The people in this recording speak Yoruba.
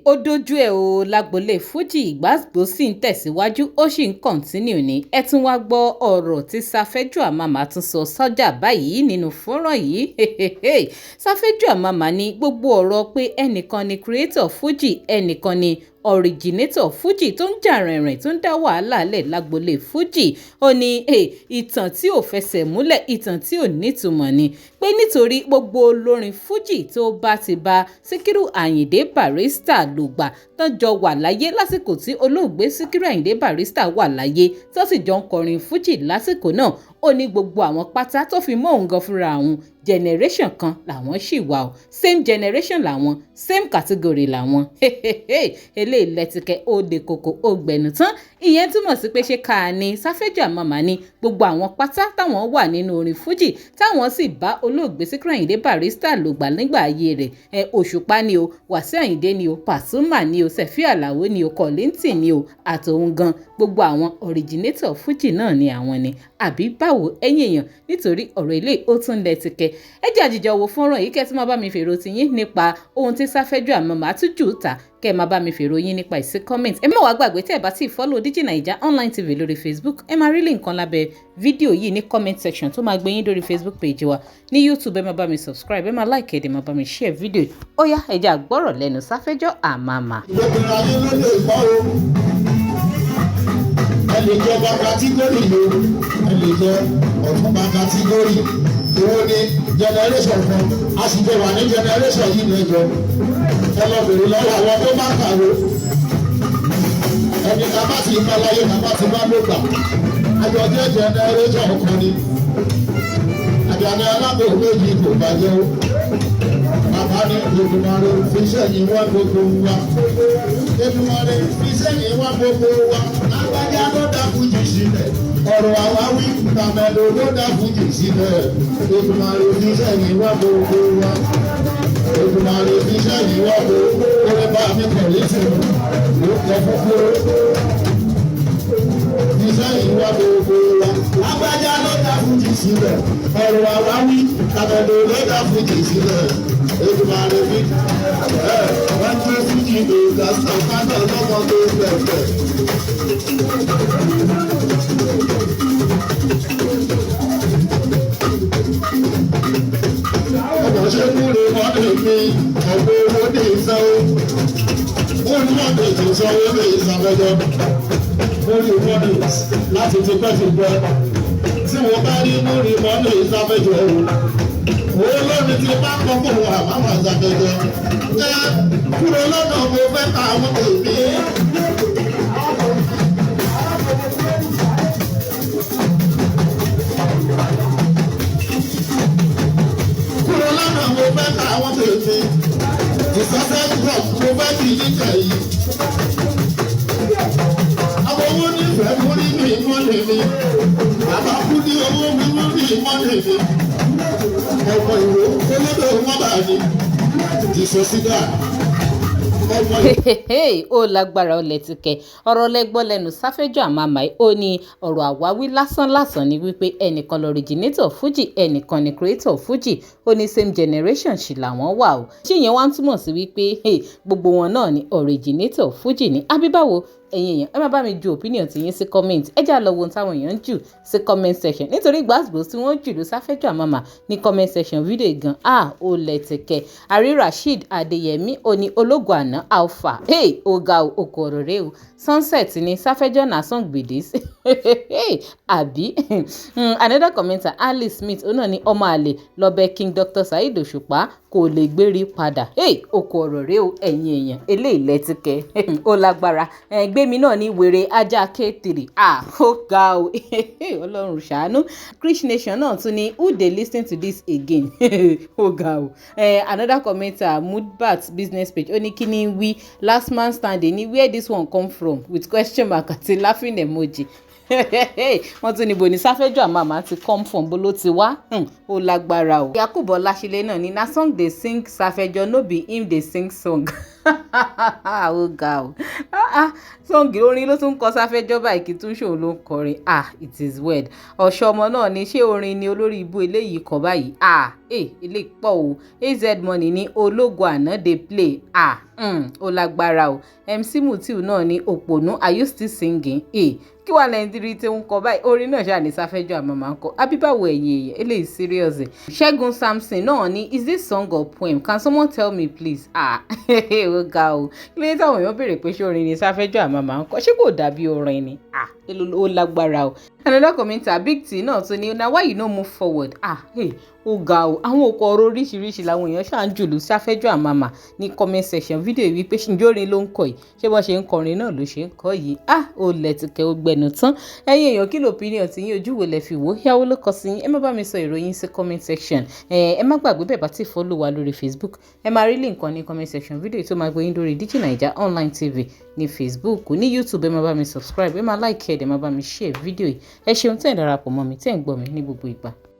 ó dojú ẹ̀ o lágbolé Fuji ìgbàgbọ́ sì ń tẹ̀síwájú ó sì ń kọ̀ntínú ní Etunwagbo ọ̀rọ̀ tí Mosafejo Amama tún sọ sọ́jà báyìí nínú fọ́nrán yìí. Mosafejo Amama ní gbogbo ọ̀rọ̀ pé ẹnìkan ni creator Fuji ẹnìkan ni originator Fuji tó ń jà rìnrìn tó ń dá wàhálà lẹ̀ lágbolé Fuji. Ó ní ìtàn tí ò fẹsẹ̀ múlẹ̀ ìtàn tí ò nítumọ̀ ni pé nítorí gbogbo olórin Fuji tó bá ti bá Sikiru Ayinde Barrister lògbà tán jọ wà láyé lásìkò tí olóògbé Sikiru Ayinde Barrister wà láyé tó sì jọ ń kọrin Fuji lásìkò náà. Ó ní gbogbo àwọn pátá tó fi mọ́ òun gan fúnra òun generation kan làwọn sì wà o same generation làwọn same category làwọn eléyìí lẹ́tìkẹ́ ó de koko ó gbẹ̀nù tán. Ìyẹn túmọ̀ sí pé ṣé ká ní Mosafejo Amama ní gbogbo àwọn pátá táwọn wà nínú orin Fuji táwọn sì bá olóògbé Sikiru Ayinde Barrister lògbà nígbà ayé rẹ̀ Òṣùpá ni o Wasiu Ayinde ni o PASUMA ni o Sefi Alao ni o Kollington ni o àtòun gan gbogbo àwọn originator Fuji náà ni àwọn ni àbí báwo ẹ̀yin èèyàn nítorí ọ̀rọ̀ ilé ó tún lẹ́tìkẹ́ ẹ jẹ́ àjíjọ wo fọ́nrán yìí kẹ́ tí máa bá mi fèrò tiyín nípa ohun tí Mosafejo Amama tún jù ta kẹ́ máa bá mi fèrò yín nípa ìsí comment. Ẹ má wá gbàgbé tẹ́ ẹ bá ti follow DIGINAIJA online tv lórí Facebook ẹ máa rí link kan lábẹ́ fídíò yìí ní comment section tó máa gbé yín lórí Facebook page wa ní YouTube ẹ máa bá mi subscribe ẹ máa like ẹ dẹ̀ máa bá mi share fídíò. Ó yá ẹ jẹ́ àgbọ́rọ̀ lẹ́nu Mosafejo Amama. Ẹ lè jẹ ọba kátígórì ló ẹ lè jẹ ọ̀túnba kátígórì owó ní generation kan a sì jẹ wà ní generation yìí lẹ́jọ́ ẹ lọ bèrè lọ́wọ́ àwọn tó bá kàwé ẹni ká bá ti bá láyé ká bá ti bá ló gbà àjọ jẹ generation kan ni àjàní alábò méjì kò bàjẹ́ o bàbá ní Èdùmàrè fi sẹ́yìn wá gbogbo wa Èdùmàrè fi sẹ́yìn wá gbogbo wa lágbájá ló dá Fuji sílẹ̀ ọ̀rọ̀ àwáwí tàmẹ̀lò ló dá Fuji sílẹ̀ Èdùmàrè fi sẹ́yìn wá gbogbo wa Èdùmàrè fi sẹ́yìn wá gbogbo orí bá mi Kollington ló kọ fúnfúró fi sẹ́yìn wá gbogbo wa lágbájá ló dá Fuji sílẹ̀ ọ̀rọ̀ àwáwí tàmẹ̀lò ló dá Fuji sílẹ̀ Èdùmàrè fi wọ́n gbé Fuji lè gàṣà kánà lọ́mọ tó bẹ̀rẹ̀. Ọmọ ṣe kúrò mọ́tò mi ọ̀pọ̀ owó ní ìsanwó. Ó ní mọ́tò tí sanwó ní ìsàmẹ́jọ́. Ó ní mọ́tò láti ti pẹ́ ti gbọ́. Tí wọ́n bá rí múrí mọ́tò ìsàmẹ́jọ́ o. Owó lónìí ti bá kọ́ fún wa àmàmà ìsàmẹ́jọ́. Kúrò lọ́nà mo fẹ́ ka àwọn èmi. Mo fẹ́ ká àwọn tèmi ìsọ́sẹ́ pọ̀ mo fẹ́ kí jíjẹ yìí. Àwọn owó nífẹ̀ẹ́ mú nínú ìmọ̀lẹ̀ mi. Bàbá kú ní owó mímú ní ìmọ̀lẹ̀ mi. Ọ̀pọ̀ ìwé olódò wọn bá ní ìṣó sígá. Ó lágbára ó lẹ́tìkẹ́ ọ̀rọ̀ lẹ́gbọ́ lẹ́nu Mosafejo Amama ó ní ọ̀rọ̀ àwáwí lásán ni wípé ẹnìkan loriginator Fuji ẹnìkan ni creator Fuji ó ní same generation sì làwọn wà o. Ṣé ìyẹn wá ń túmọ̀ sí wípé gbogbo wọn náà ni originator Fuji ní àbíbáwo ẹ̀yin èèyàn ẹ má bá mi ju opinion ti yín sí comment ẹ já lọ wo ohun táwọn èèyàn ń jù sí comment section nítorí gbàgbọ́ tí wọ́n jù lọ Mosafejo Amama ní comment section fídíò gan ó lẹ́tìkẹ́ àrí Rasheed Adéyẹmí ó ní ológun àná alpha ọ̀gá òkò ọ̀rọ̀ rẹ o sunset ní Mosafejo na song gbèdé àbí another commenter Alice Smith ó náà ní ọmọ àlè lọ́bẹ̀ King Dr. Saheed Òṣùpá kò lè gbérí padà òkò ọ̀rọ̀ rẹ o ẹ̀yin èèyàn eléyìí lẹ́tìkẹ́ ó lágbára gbémi náà ní wèrè ajá K3 ó ga o Ọlọ́run ṣàánú. Krish Nation náà tún ní who dey lis ten to this again ó ga o. Another commenter Mudbat business page ó ní kí ni wí last man standing ní where this one come from with question mark àti laughing emoji. Wọ́n tún ní bo ní Mosafejo Amama ti come from bó ló ti wá ó lágbára o. Yakubu Ọláṣílẹ̀ náà ní na song dey sing Mosafejo no be him dey sing song. Ó ga o. Sọ́ǹgì orin ló tún kọ Mosafejo báyìí kí tún ṣòun ló ń kọrin it is weird. Ọ̀ṣọ́ ọmọ náà ní ṣé orin ni olórí ibú eléyìí kọ báyìí ilé pọ̀ o. AZ Money ní ológo àná dey play ó lágbára o. MC Mutiu náà ní òpònú are you still singing? Kí wàá lẹ́yìn tírí tí ń kọ báyìí orin náà ṣáà ní Mosafejo Amama ń kọ abíbáwo ẹ̀yìn èèyàn eléyìí serious ẹ̀. Ṣẹ́gun Samson náà ní is this song or poem? Can someone tell me please? Ó ga o. Kí ló dé táwọn èèyàn béèrè pé ṣé orin ní Mosafejo Amama ń kọ ṣé kò dàbí orin ni? Ó lágbára o. Another commenter Big T náà tún ní na why you no move forward? Ó ga o. Àwọn òkò ọ̀rọ̀ oríṣiríṣi làwọn èèyàn ṣáà ń jùlù Mosafejo Amama ní comment section fídíò yìí wípé ṣé orin ló ń kọ yìí ṣé bọ́ ṣe ń kọrin náà ló ṣe ń kọ yìí. Ó lẹ́tìkẹ́ ó gbẹnu tán. Ẹ̀yin èèyàn kí ló opinion tí yín ojú wo lẹ fi wò yáwó ló kọ sí yín ẹ má bá mi sọ ìròyìn sí comment section. Ẹ má gbàgbé bẹ́ẹ̀ bá ti follow wa lórí Facebook ẹ máa rí link kan ní comment section fídíò tó máa gbé yín lórí DIGINAIJA online TV ní Facebook ní YouTube ẹ má bá mi subscribe ẹ má like ẹ dẹ̀ má bá mi share fídíò yìí ẹ ṣeun tẹ́ ẹ̀ darapọ̀ mọ́ mi tẹ́ ẹ̀ ń gbọ́ mi ní gbogbo ìgbà.